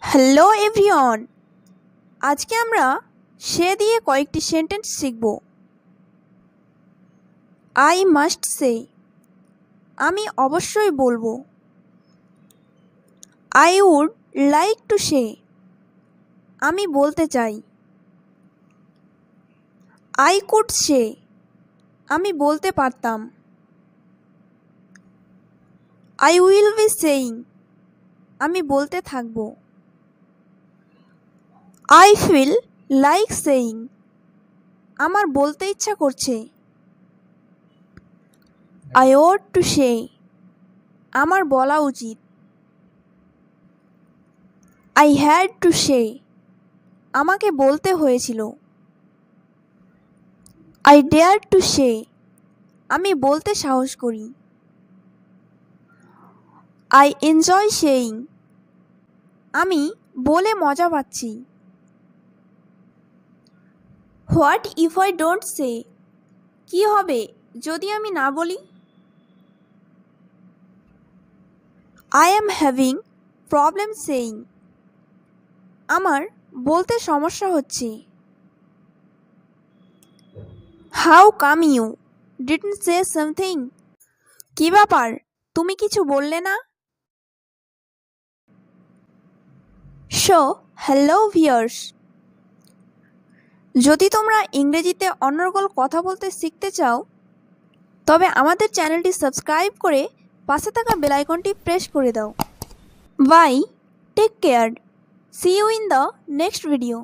Hello everyone, আজকে আমরা সে দিয়ে কয়েকটি সেন্টেন্স শিখব। আই মাস্ট সে, আমি অবশ্যই বলবো। I would like to say, আমি বলতে চাই। আই কুড সে, আমি বলতে পারতাম। আই উইল বি সেইং, আমি বলতে থাকব। আই ফিল লাইক সেইং, আমার বলতে ইচ্ছা করছে। আই ওট টু সে, আমার বলা উচিত। আই হ্যাড টু সে, আমাকে বলতে হয়েছিল। আই ডেয়ার টু সে, আমি বলতে সাহস করি। আই এনজয় সেইং, আমি বলে মজা পাচ্ছি। What if I don't say, কী হবে যদি আমি না বলি। I am having problem saying, আমার বলতে সমস্যা হচ্ছে। How come you didn't say something, কী ব্যাপার তুমি কিছু বললে না। সো হ্যালো ভিউয়ার্স, যদি তোমরা ইংরেজিতে অনর্গল কথা বলতে শিখতে চাও তবে আমাদের চ্যানেলটি সাবস্ক্রাইব করে পাশে থাকা বেল আইকনটি প্রেস করে দাও। Bye, take care, see you in the next video.